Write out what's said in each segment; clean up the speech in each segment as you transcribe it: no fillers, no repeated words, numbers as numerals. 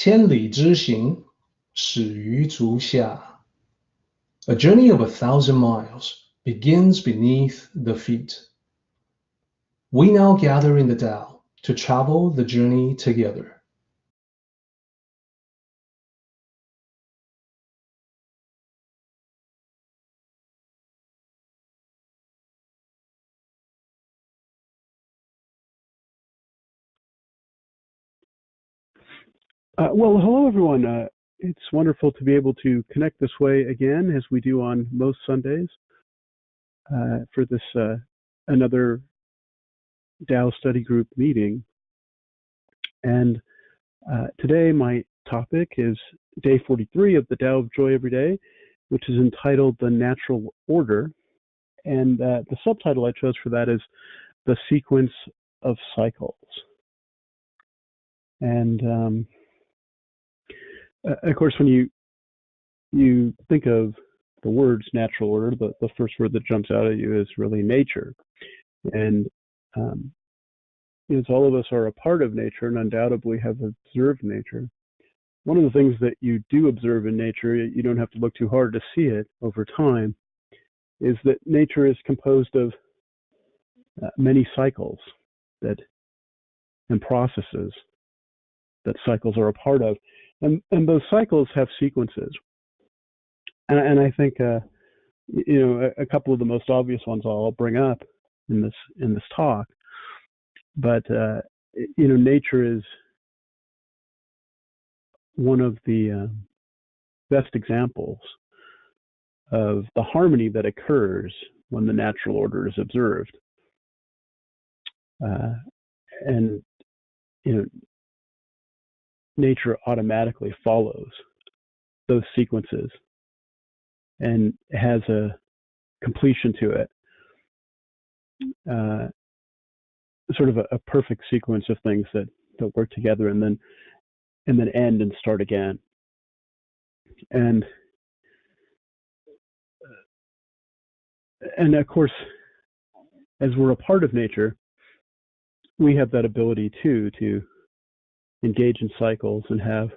千里之行，始于足下. A journey of 1,000 miles begins beneath the feet. We now gather in the Tao to travel the journey together. Well, hello, everyone. It's wonderful to be able to connect this way again, as we do on most Sundays, for this another Tao study group meeting. And today my topic is day 43 of the Tao of Joy Every Day, which is entitled The Natural Order. And the subtitle I chose for that is The Sequence of Cycles. And of course, when you think of the words natural order, the first word that jumps out at you is really nature. And as all of us are a part of nature and undoubtedly have observed nature, one of the things that you do observe in nature, you don't have to look too hard to see it over time, is that nature is composed of many cycles and processes that cycles are a part of. And those cycles have sequences. And I think, a couple of the most obvious ones I'll bring up in this talk. But, nature is one of the best examples of the harmony that occurs when the natural order is observed. And nature automatically follows those sequences and has a completion to it, sort of a perfect sequence of things that work together and then end and start again. And of course, as we're a part of nature, we have that ability too to engage in cycles and have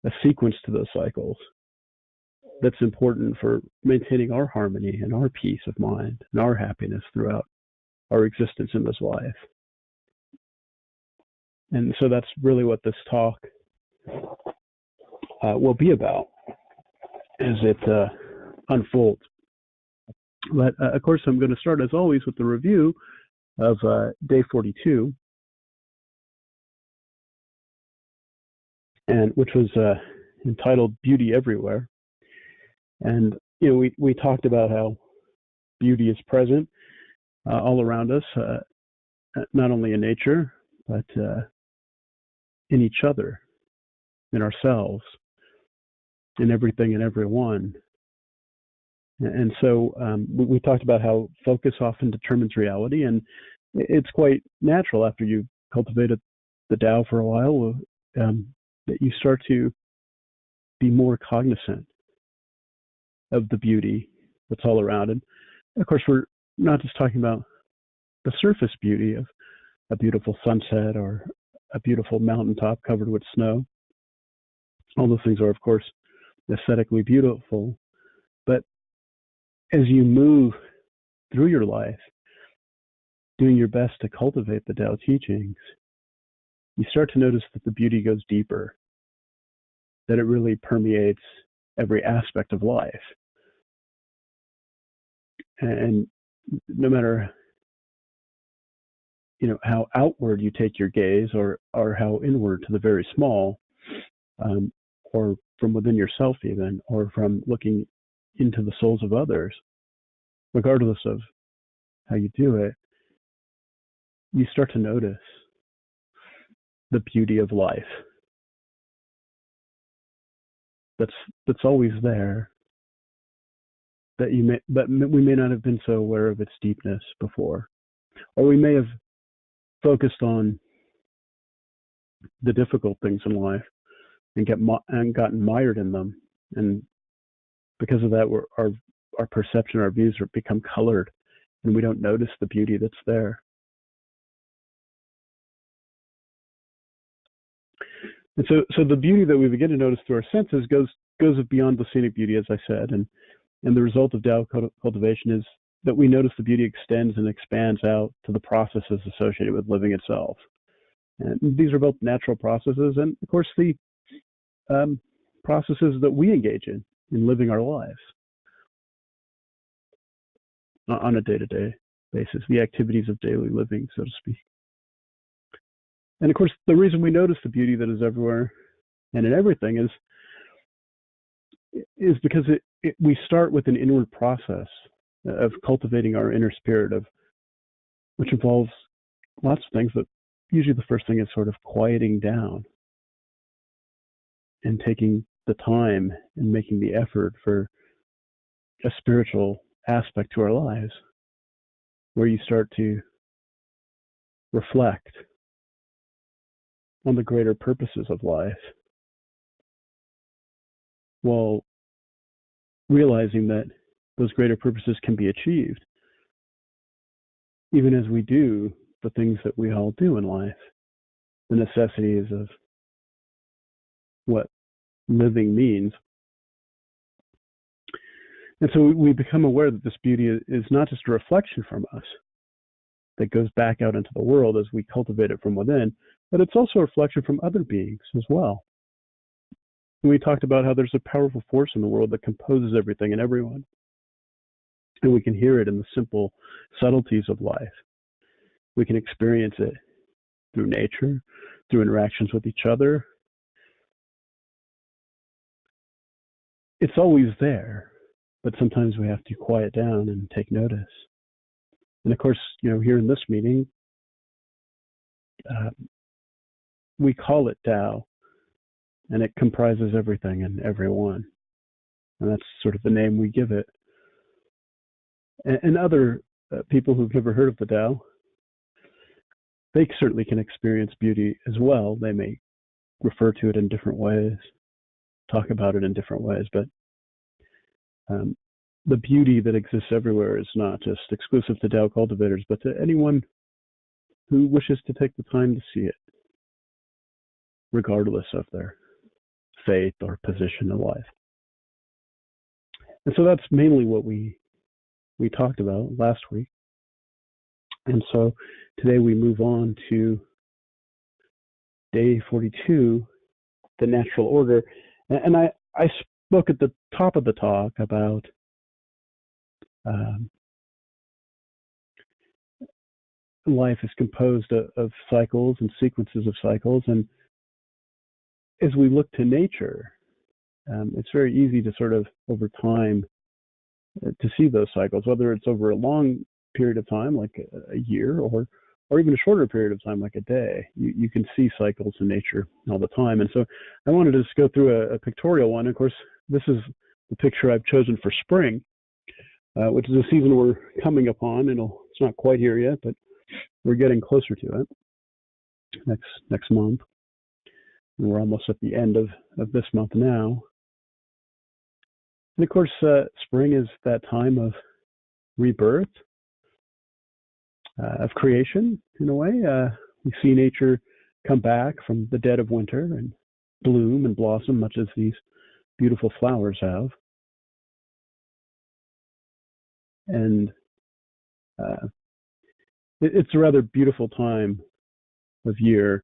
a sequence to those cycles that's important for maintaining our harmony and our peace of mind and our happiness throughout our existence in this life. And so that's really what this talk will be about as it unfolds. But of course, I'm going to start, as always, with the review of day 42, and which was entitled Beauty Everywhere. And we talked about how beauty is present all around us, not only in nature, but in each other, in ourselves, in everything and everyone. And so we talked about how focus often determines reality, and it's quite natural after you've cultivated the Tao for a while that you start to be more cognizant of the beauty that's all around. And of course, we're not just talking about the surface beauty of a beautiful sunset or a beautiful mountaintop covered with snow. All those things are, of course, aesthetically beautiful. But as you move through your life, doing your best to cultivate the Tao teachings, you start to notice that the beauty goes deeper, that it really permeates every aspect of life. And no matter how outward you take your gaze, or how inward to the very small, or from within yourself even, or from looking into the souls of others, regardless of how you do it, you start to notice the beauty of life that's always there, that we may not have been so aware of its deepness before, or we may have focused on the difficult things in life and gotten mired in them, and because of that, our perception, our views become colored, and we don't notice the beauty that's there. And so the beauty that we begin to notice through our senses goes beyond the scenic beauty, as I said, and the result of Tao cultivation is that we notice the beauty extends and expands out to the processes associated with living itself. And these are both natural processes and, of course, the processes that we engage in living our lives on a day-to-day basis, the activities of daily living, so to speak. And, of course, the reason we notice the beauty that is everywhere and in everything is because we start with an inward process of cultivating our inner spirit, which involves lots of things, but usually the first thing is sort of quieting down and taking the time and making the effort for a spiritual aspect to our lives, where you start to reflect on the greater purposes of life, while realizing that those greater purposes can be achieved even as we do the things that we all do in life, the necessities of what living means. And so we become aware that this beauty is not just a reflection from us that goes back out into the world as we cultivate it from within, but it's also a reflection from other beings as well. And we talked about how there's a powerful force in the world that composes everything and everyone. And we can hear it in the simple subtleties of life. We can experience it through nature, through interactions with each other. It's always there, but sometimes we have to quiet down and take notice. And of course, here in this meeting, we call it Tao, and it comprises everything and everyone. And that's sort of the name we give it. And other people who've never heard of the Tao, they certainly can experience beauty as well. They may refer to it in different ways, talk about it in different ways, but the beauty that exists everywhere is not just exclusive to Tao cultivators, but to anyone who wishes to take the time to see it, regardless of their faith or position in life. And so that's mainly what we talked about last week. And so today we move on to day 42, the natural order. And I spoke at the top of the talk about life is composed of cycles and sequences of cycles. And as we look to nature, it's very easy to sort of, over time, to see those cycles, whether it's over a long period of time, like a year, or even a shorter period of time, like a day. You can see cycles in nature all the time. And so I wanted to just go through a pictorial one. Of course, this is the picture I've chosen for spring, which is a season we're coming upon. It's not quite here yet, but we're getting closer to it next month. And we're almost at the end of this month now. And of course, spring is that time of rebirth, of creation, in a way. We see nature come back from the dead of winter and bloom and blossom, much as these beautiful flowers have. And it's a rather beautiful time of year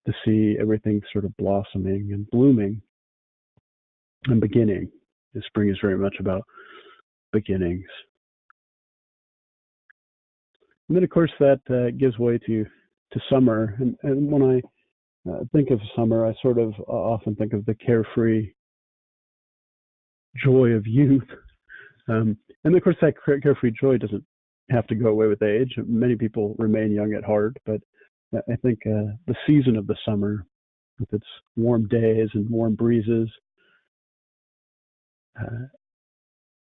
to see everything sort of blossoming and blooming and beginning. The spring is very much about beginnings. And then, of course, that gives way to summer. And when I think of summer, I sort of often think of the carefree joy of youth. And of course, that carefree joy doesn't have to go away with age. Many people remain young at heart, but I think the season of the summer, with its warm days and warm breezes,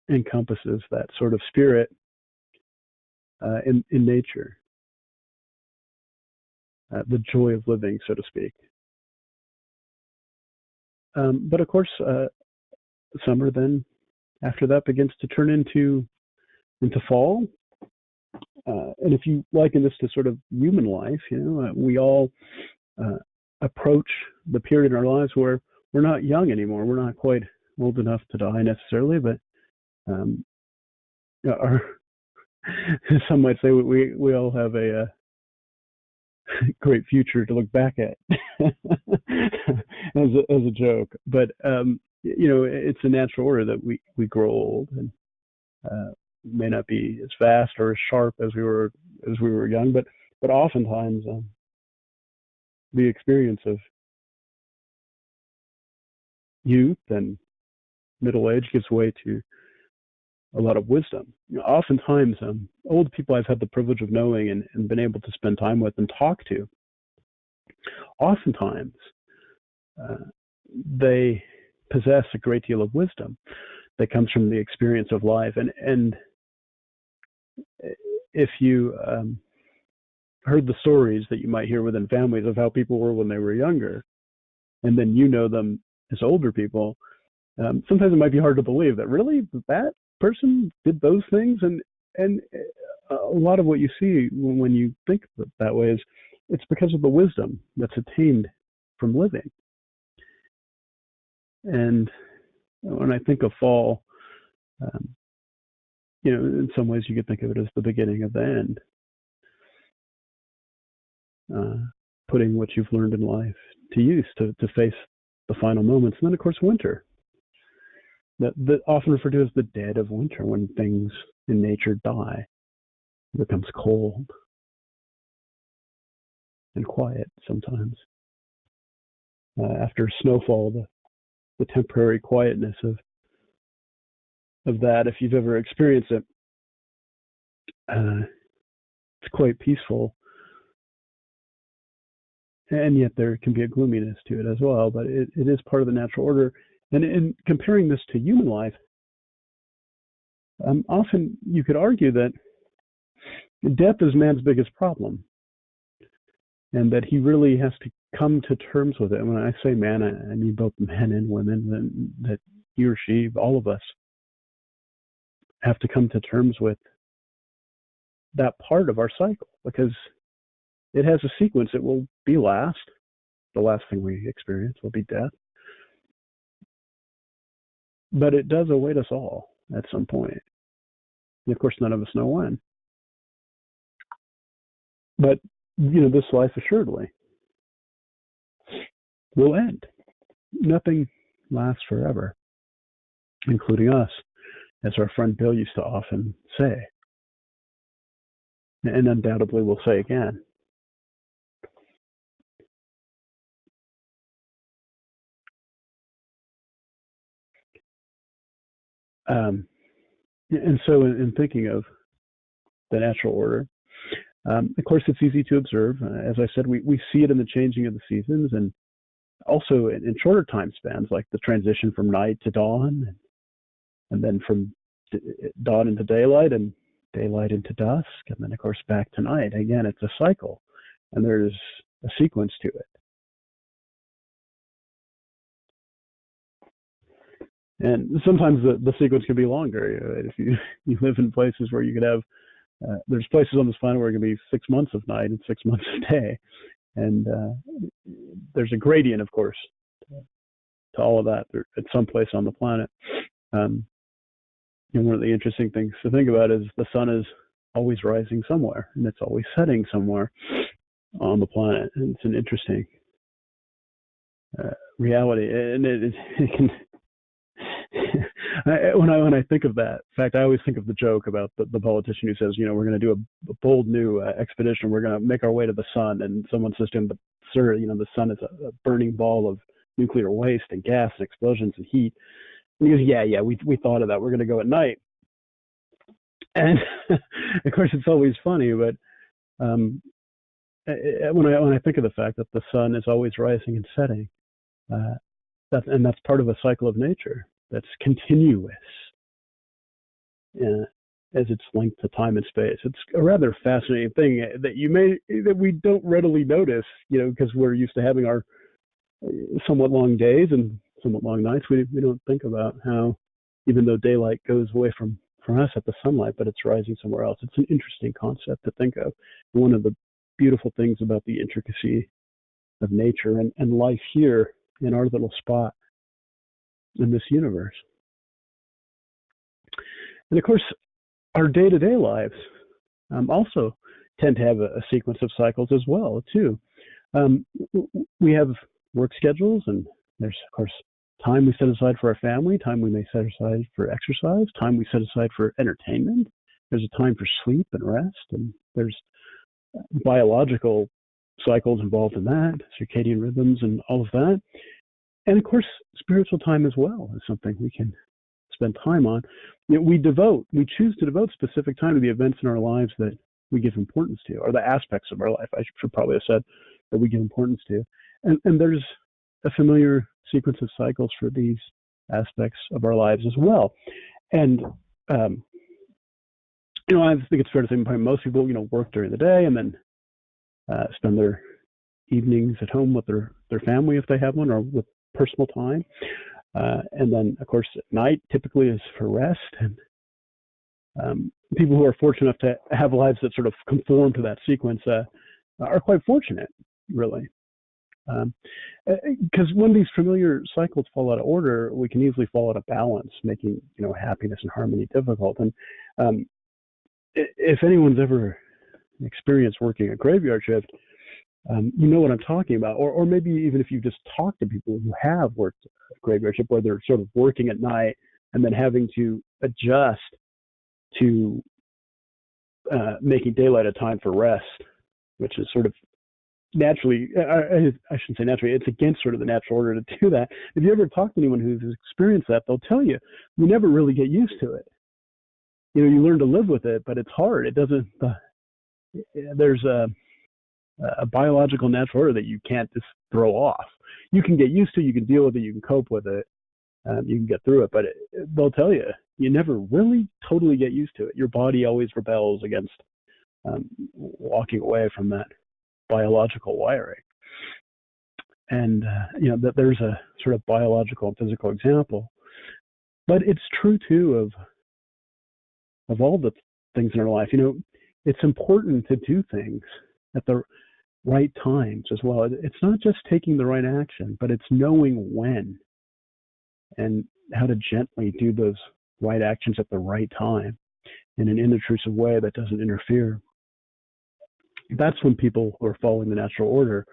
encompasses that sort of spirit in nature, the joy of living, so to speak. But of course, summer then, after that, begins to turn into fall. And if you liken this to sort of human life, we all approach the period in our lives where we're not young anymore. We're not quite old enough to die necessarily, but our, some might say we all have a great future to look back at as a joke. But it's a natural order that we grow old and may not be as fast or as sharp as we were young, but oftentimes the experience of youth and middle age gives way to a lot of wisdom. Oftentimes, old people I've had the privilege of knowing and been able to spend time with and talk to, oftentimes they possess a great deal of wisdom that comes from the experience of life. And if you heard the stories that you might hear within families of how people were when they were younger, and then you know them as older people, sometimes it might be hard to believe that really that person did those things. And a lot of what you see when you think that way is it's because of the wisdom that's attained from living. And when I think of fall, in some ways you could think of it as the beginning of the end. Putting what you've learned in life to use to face the final moments. And then, of course, winter. That often referred to as the dead of winter, when things in nature die. It becomes cold and quiet sometimes. After snowfall, the temporary quietness of that, if you've ever experienced it, it's quite peaceful. And yet there can be a gloominess to it as well, but it is part of the natural order. And in comparing this to human life, often you could argue that death is man's biggest problem, and that he really has to come to terms with it. And when I say man, I mean both men and women, that he or she, all of us, have to come to terms with that part of our cycle, because it has a sequence. It will be last. The last thing we experience will be death. But it does await us all at some point. And of course, none of us know when. But, this life assuredly will end. Nothing lasts forever, including us, as our friend Bill used to often say, and undoubtedly will say again. And so in thinking of the natural order, of course, it's easy to observe. As I said, we see it in the changing of the seasons, and also in shorter time spans, like the transition from night to dawn, and then from dawn into daylight, and daylight into dusk, and then, of course, back to night. Again, it's a cycle, and there's a sequence to it. And sometimes the sequence can be longer. If you live in places where you could have, there's places on this planet where it can be 6 months of night and 6 months of day. And there's a gradient, of course, to all of that at some place on the planet. And one of the interesting things to think about is the sun is always rising somewhere, and it's always setting somewhere on the planet. And it's an interesting reality. And it can... when I think of that, in fact, I always think of the joke about the politician who says, we're going to do a bold new expedition. We're going to make our way to the sun. And someone says to him, but sir, the sun is a burning ball of nuclear waste and gas and explosions and heat. And he goes, yeah, we thought of that. We're going to go at night. And of course, it's always funny, but when I think of the fact that the sun is always rising and setting, that's part of a cycle of nature that's continuous as it's linked to time and space. It's a rather fascinating thing that we don't readily notice, because we're used to having our somewhat long days and somewhat long nights. We don't think about how, even though daylight goes away from us at the sunlight, but it's rising somewhere else. It's an interesting concept to think of. One of the beautiful things about the intricacy of nature and life here in our little spot in this universe. And of course, our day-to-day lives also tend to have a sequence of cycles as well, too. We have work schedules, and there's, of course, time we set aside for our family, time we may set aside for exercise, time we set aside for entertainment. There's a time for sleep and rest, and there's biological cycles involved in that, circadian rhythms and all of that. And of course, spiritual time as well is something we can spend time on. We choose to devote specific time to the events in our lives that we give importance to, or the aspects of our life, I should probably have said, that we give importance to. And there's a familiar sequence of cycles for these aspects of our lives as well. And, I think it's fair to say most people, work during the day and then spend their evenings at home with their family if they have one, or with personal time. And then, of course, at night typically is for rest. And people who are fortunate enough to have lives that sort of conform to that sequence are quite fortunate, really. Because when these familiar cycles fall out of order, we can easily fall out of balance, making happiness and harmony difficult. And if anyone's ever experienced working a graveyard shift, you know what I'm talking about. Or maybe even if you just talk to people who have worked a graveyard shift, where they're sort of working at night and then having to adjust to making daylight a time for rest, which is sort of naturally, I shouldn't say naturally, it's against sort of the natural order to do that. If you ever talk to anyone who's experienced that, they'll tell you, you never really get used to it. You learn to live with it, but it's hard. It doesn't, there's a biological natural order that you can't just throw off. You can get used to, you can deal with it, you can cope with it, you can get through it, but they'll tell you, you never really totally get used to it. Your body always rebels against walking away from that biological wiring. And that there's a sort of biological and physical example, but it's true too of all the things in our life. It's important to do things at the right times as well. It's not just taking the right action, but it's knowing when and how to gently do those right actions at the right time in an inintrusive way that doesn't interfere. That's when people who are following the natural order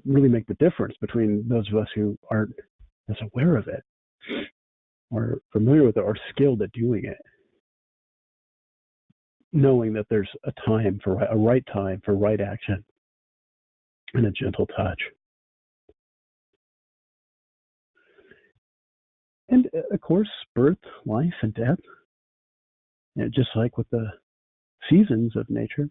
really make the difference between those of us who aren't as aware of it, or familiar with it, or skilled at doing it. Knowing that there's a right time for right action and a gentle touch. And of course, birth, life, and death, just like with the seasons of nature,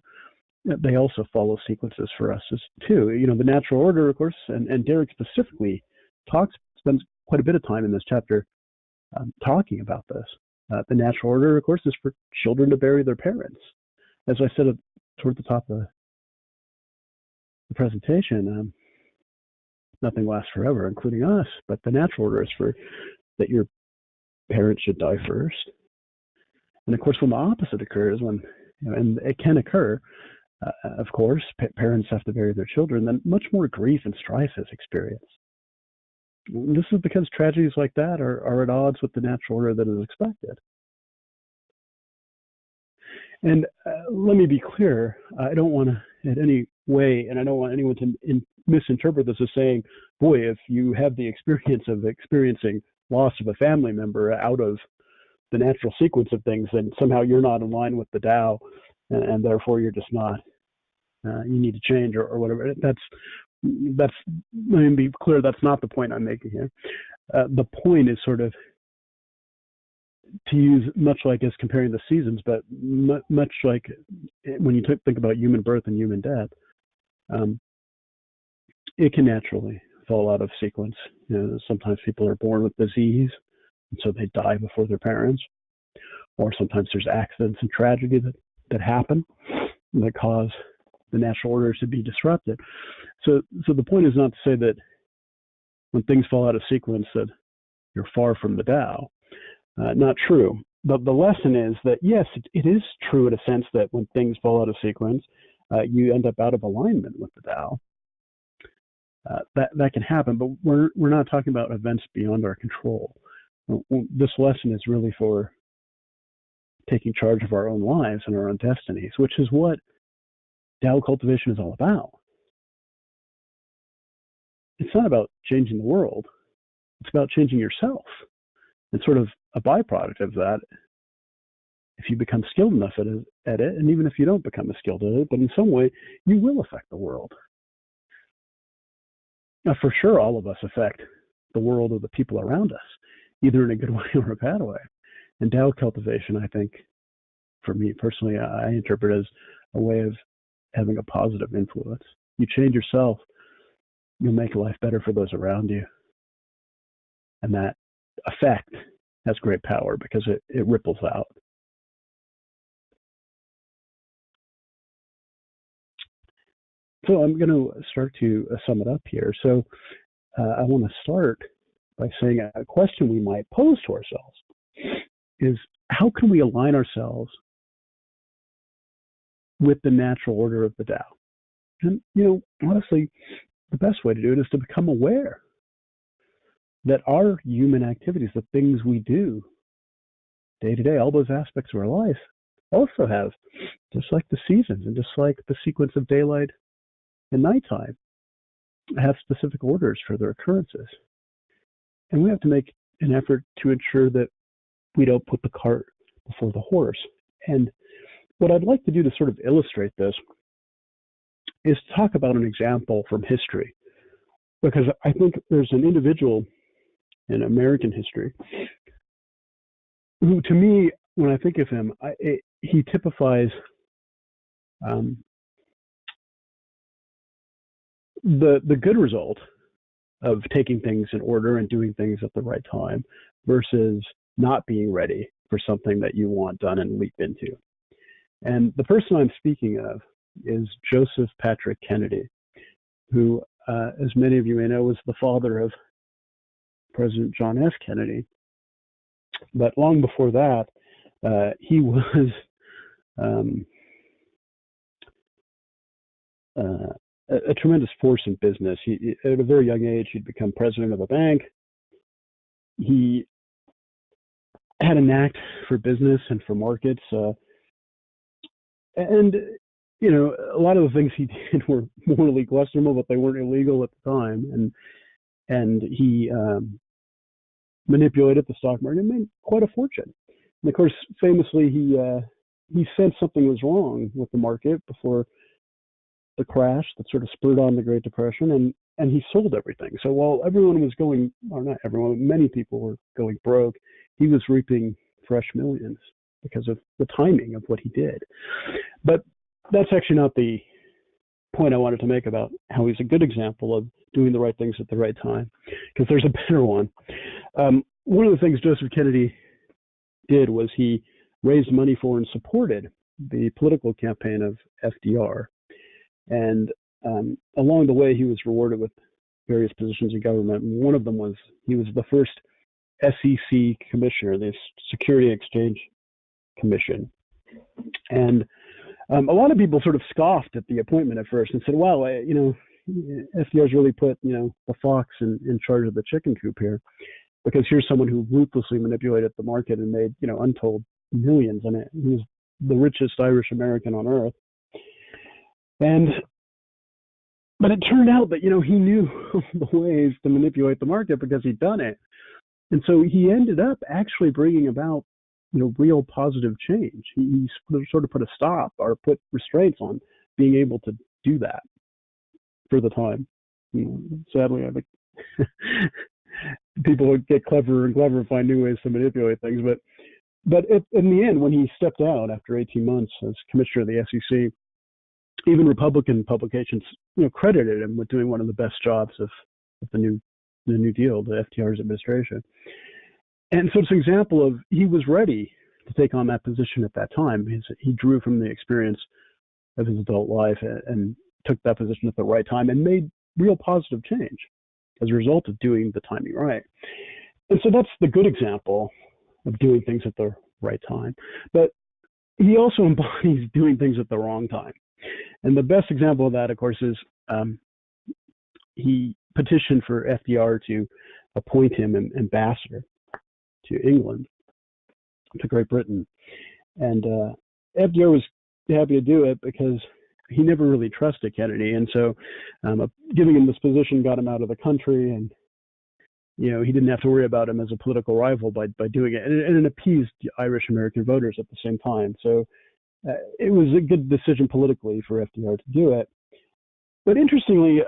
they also follow sequences for us too. The natural order, of course, and Derek specifically spends quite a bit of time in this chapter talking about this. The natural order, of course, is for children to bury their parents. As I said toward the top of the presentation, nothing lasts forever, including us, but the natural order is for that your parents should die first. And of course, when the opposite occurs, and it can occur, of course, parents have to bury their children, then much more grief and strife is experienced. This is because tragedies like that are at odds with the natural order that is expected. And let me be clear, I don't want to in any way, and I don't want anyone to misinterpret this as saying, boy, if you have the experience of experiencing loss of a family member out of the natural sequence of things, then somehow you're not in line with the Tao, and therefore you're just not, you need to change or whatever. That's, let me be clear, that's not the point I'm making here. The point is sort of to use, much like as comparing the seasons, but much like when you think about human birth and human death, it can naturally fall out of sequence. Sometimes people are born with disease, and so they die before their parents, or sometimes there's accidents and tragedy that happen that cause the natural orders to be disrupted. So the point is not to say that when things fall out of sequence that you're far from the Tao. Not true. But the lesson is that, yes, it is true in a sense that when things fall out of sequence, you end up out of alignment with the Tao. that can happen, but we're not talking about events beyond our control. This lesson is really for taking charge of our own lives and our own destinies, which is what Tao cultivation is all about. It's not about changing the world. It's about changing yourself. And sort of a byproduct of that, if you become skilled enough at it, and even if you don't become as skilled at it, but in some way, you will affect the world. Now, for sure, all of us affect the world or the people around us, either in a good way or a bad way. And Tao cultivation, I think, for me personally, I interpret as a way of having a positive influence. You change yourself, you'll make life better for those around you. And that effect has great power because it ripples out. So I'm going to start to sum it up here. So I want to start by saying a question we might pose to ourselves is, how can we align ourselves with the natural order of the Tao? And, honestly, the best way to do it is to become aware that our human activities, the things we do day to day, all those aspects of our life also have, just like the seasons and just like the sequence of daylight and nighttime, have specific orders for their occurrences. And we have to make an effort to ensure that we don't put the cart before the horse. And what I'd like to do to sort of illustrate this is talk about an example from history, because I think there's an individual in American history who, to me, when I think of him, he typifies the good result of taking things in order and doing things at the right time versus not being ready for something that you want done and leap into. And the person I'm speaking of is Joseph Patrick Kennedy, who, as many of you may know, was the father of President John F. Kennedy. But long before that, he was a tremendous force in business. At a very young age, he'd become president of a bank. He had a knack for business and for markets. And, a lot of the things he did were morally questionable, but they weren't illegal at the time. And he manipulated the stock market and made quite a fortune. And of course, famously, he sensed something was wrong with the market before the crash that sort of spurred on the Great Depression, and he sold everything. So while everyone was going, or not everyone, many people were going broke, he was reaping fresh millions because of the timing of what he did. But that's actually not the point I wanted to make about how he's a good example of doing the right things at the right time, because there's a better one. One of the things Joseph Kennedy did was he raised money for and supported the political campaign of FDR. And along the way, he was rewarded with various positions in government. One of them was he was the first SEC commissioner, the Security Exchange Commission. And a lot of people sort of scoffed at the appointment at first and said, "Wow, FDR's really put the fox in charge of the chicken coop here, because here's someone who ruthlessly manipulated the market and made untold millions on it. He was the richest Irish American on earth." But it turned out that, he knew the ways to manipulate the market because he'd done it. And so he ended up actually bringing about, real positive change. He sort of put a stop or put restraints on being able to do that for the time. Sadly, I think people would get cleverer and cleverer and find new ways to manipulate things. But in the end, when he stepped out after 18 months as commissioner of the SEC, even Republican publications, credited him with doing one of the best jobs of the New Deal, the FDR's administration. And so it's an example of he was ready to take on that position at that time. He drew from the experience of his adult life and took that position at the right time and made real positive change as a result of doing the timing right. And so that's the good example of doing things at the right time. But he also embodies doing things at the wrong time. And the best example of that, of course, is he petitioned for FDR to appoint him an ambassador to England, to Great Britain. And FDR was happy to do it because he never really trusted Kennedy. And so giving him this position got him out of the country, and he didn't have to worry about him as a political rival by doing it. And it appeased Irish American voters at the same time. So it was a good decision politically for FDR to do it. But interestingly,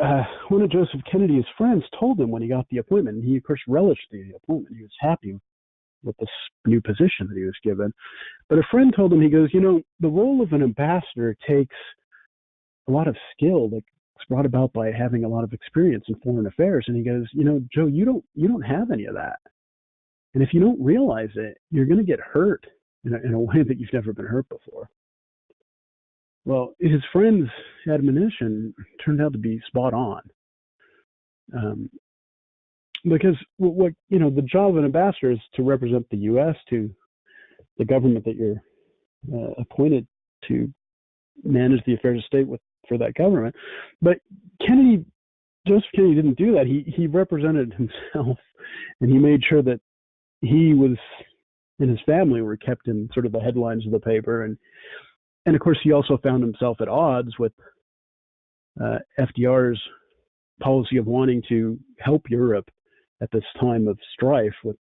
one of Joseph Kennedy's friends told him when he got the appointment, and he, of course, relished the appointment. He was happy with this new position that he was given. But a friend told him, he goes, the role of an ambassador takes a lot of skill that's brought about by having a lot of experience in foreign affairs. And he goes, Joe, you don't have any of that. And if you don't realize it, you're going to get hurt in a way that you've never been hurt before. Well, his friend's admonition turned out to be spot on. Because the job of an ambassador is to represent the U.S. to the government that you're appointed to manage the affairs of state for that government. But Joseph Kennedy didn't do that. He represented himself, and he made sure that he and his family were kept in sort of the headlines of the paper. And of course, he also found himself at odds with FDR's policy of wanting to help Europe at this time of strife, with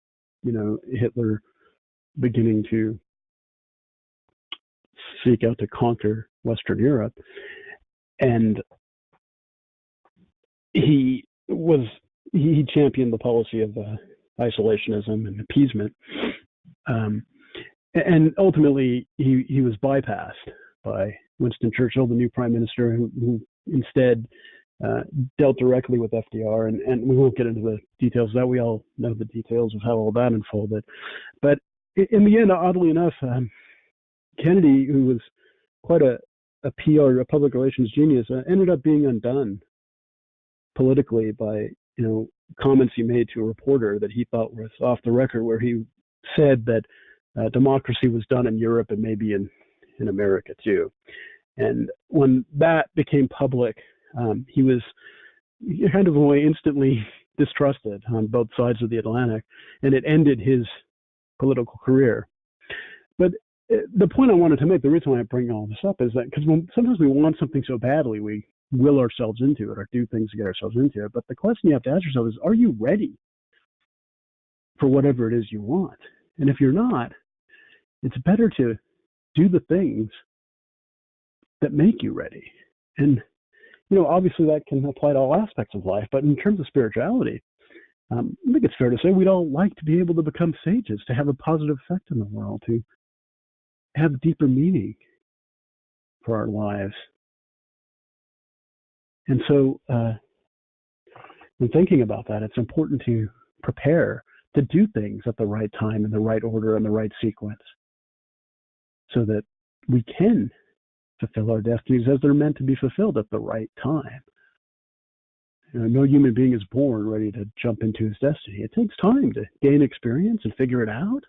Hitler beginning to seek out to conquer Western Europe. And he championed the policy of isolationism and appeasement. And ultimately, he was bypassed by Winston Churchill, the new prime minister, who instead dealt directly with FDR. And we won't get into the details of that. We all know the details of how all that unfolded. But in the end, oddly enough, Kennedy, who was quite a PR, a public relations genius, ended up being undone politically by comments he made to a reporter that he thought was off the record, where he said that democracy was done in Europe and maybe in America too. And when that became public, he was kind of instantly distrusted on both sides of the Atlantic, and it ended his political career. But the point I wanted to make, the reason why I bring all this up, is that because sometimes we want something so badly, we will ourselves into it or do things to get ourselves into it. But the question you have to ask yourself is, are you ready for whatever it is you want? And if you're not, it's better to do the things that make you ready. And, obviously that can apply to all aspects of life. But in terms of spirituality, I think it's fair to say we'd all like to be able to become sages, to have a positive effect in the world, to have deeper meaning for our lives. And so in thinking about that, it's important to prepare to do things at the right time, in the right order, and the right sequence, so that we can fulfill our destinies as they're meant to be fulfilled at the right time. No human being is born ready to jump into his destiny. It takes time to gain experience and figure it out.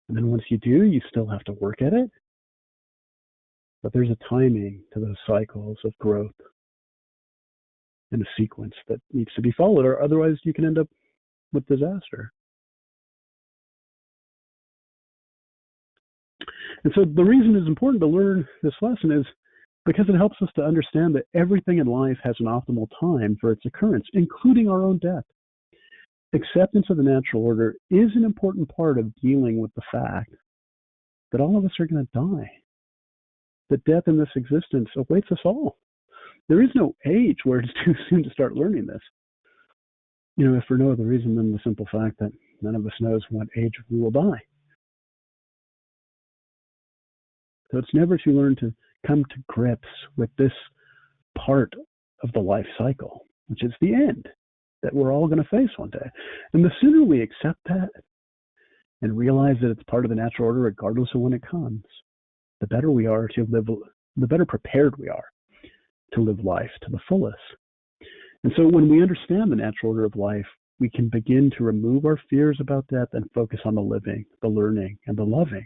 And then once you do, you still have to work at it. But there's a timing to those cycles of growth and a sequence that needs to be followed, or otherwise you can end up with disaster. And so the reason it's important to learn this lesson is because it helps us to understand that everything in life has an optimal time for its occurrence, including our own death. Acceptance of the natural order is an important part of dealing with the fact that all of us are going to die, that death in this existence awaits us all. There is no age where it's too soon to start learning this. If for no other reason than the simple fact that none of us knows what age we will die. So it's never too learn to come to grips with this part of the life cycle, which is the end that we're all going to face one day. And the sooner we accept that and realize that it's part of the natural order, regardless of when it comes, the better we are to live, the better prepared we are to live life to the fullest. And so when we understand the natural order of life, we can begin to remove our fears about death and focus on the living, the learning, and the loving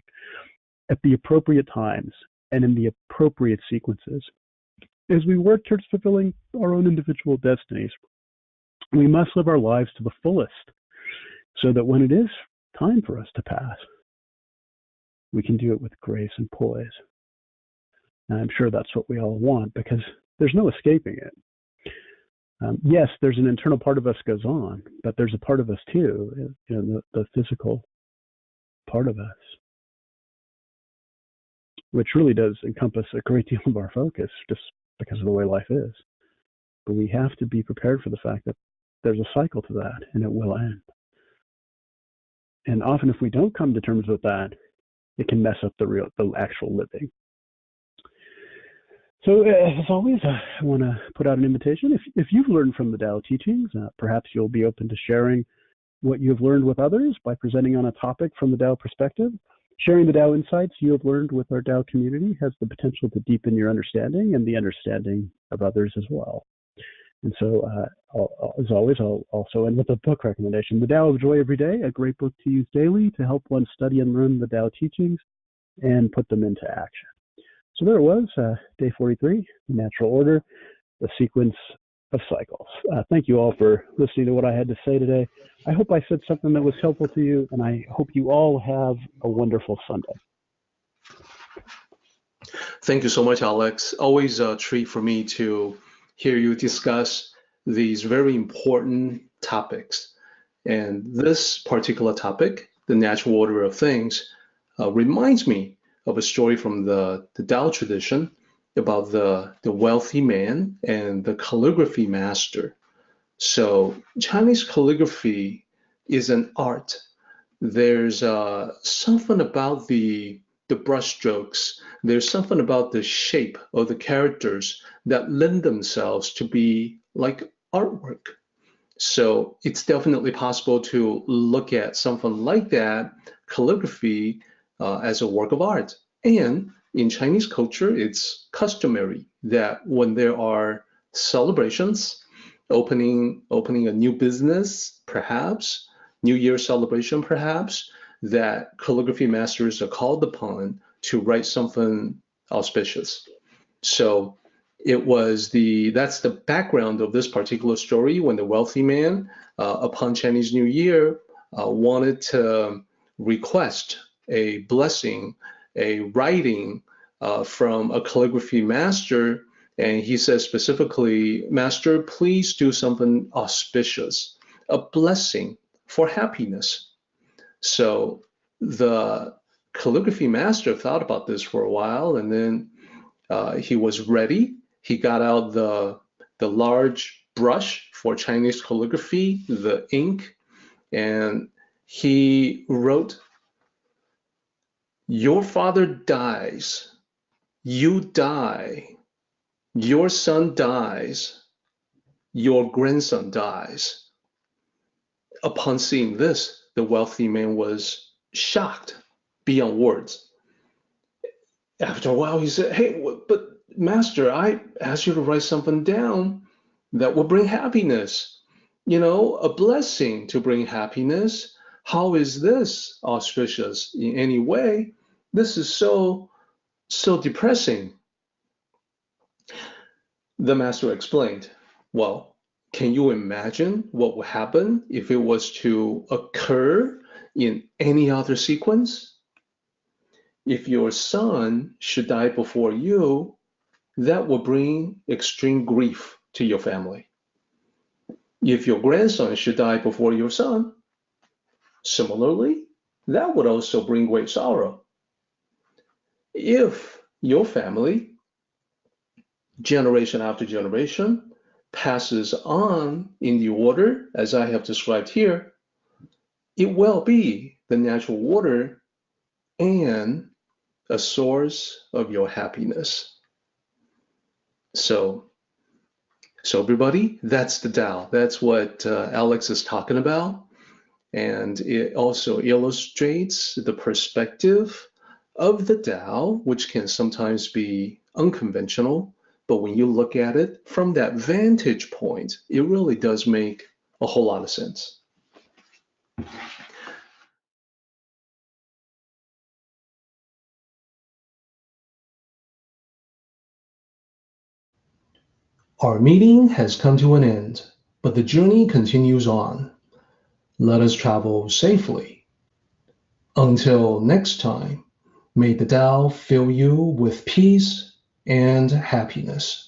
at the appropriate times and in the appropriate sequences. as we work towards fulfilling our own individual destinies, we must live our lives to the fullest so that when it is time for us to pass, we can do it with grace and poise. And I'm sure that's what we all want, because there's no escaping it. Yes, there's an internal part of us goes on, but there's a part of us too, the physical part of us, which really does encompass a great deal of our focus just because of the way life is. But we have to be prepared for the fact that there's a cycle to that, and it will end. And often, if we don't come to terms with that, it can mess up the actual living. So, as always, I want to put out an invitation. If you've learned from the Tao teachings, perhaps you'll be open to sharing what you've learned with others by presenting on a topic from the Tao perspective. Sharing the Tao insights you have learned with our Tao community has the potential to deepen your understanding and the understanding of others as well. And so, as always, I'll also end with a book recommendation. The Tao of Joy Every Day, a great book to use daily to help one study and learn the Tao teachings and put them into action. So there it was, day 43, the natural order, the sequence of cycles. Thank you all for listening to what I had to say today. I hope I said something that was helpful to you, and I hope you all have a wonderful Sunday. Thank you so much, Alex. Always a treat for me to hear you discuss these very important topics. And this particular topic, the natural order of things, reminds me of a story from the Tao tradition about the wealthy man and the calligraphy master. So Chinese calligraphy is an art. There's something about the brush strokes. There's something about the shape of the characters that lend themselves to be like artwork. So it's definitely possible to look at something like that, calligraphy, as a work of art. And in Chinese culture, it's customary that when there are celebrations, opening a new business, perhaps, New Year celebration, perhaps, that calligraphy masters are called upon to write something auspicious. So that's the background of this particular story when the wealthy man, upon Chinese New Year, wanted to request a blessing, a writing from a calligraphy master. And he says specifically, Master, please do something auspicious, a blessing for happiness. So the calligraphy master thought about this for a while, and then he was ready. He got out the large brush for Chinese calligraphy, the ink, and he wrote, "Your father dies, you die, your son dies, your grandson dies." Upon seeing this, the wealthy man was shocked beyond words. After a while, he said, "Hey, but Master, I asked you to write something down that will bring happiness, a blessing to bring happiness. How is this auspicious in any way? This is so depressing." The master explained, "Well, can you imagine what would happen if it was to occur in any other sequence? If your son should die before you, that will bring extreme grief to your family. If your grandson should die before your son, similarly, that would also bring great sorrow. If your family, generation after generation, passes on in the order as I have described here, it will be the natural order and a source of your happiness." So everybody, that's the Tao. That's what Alex is talking about. And it also illustrates the perspective of the Tao, which can sometimes be unconventional. But when you look at it from that vantage point, it really does make a whole lot of sense. Our meeting has come to an end, but the journey continues on. Let us travel safely. Until next time, may the Tao fill you with peace and happiness.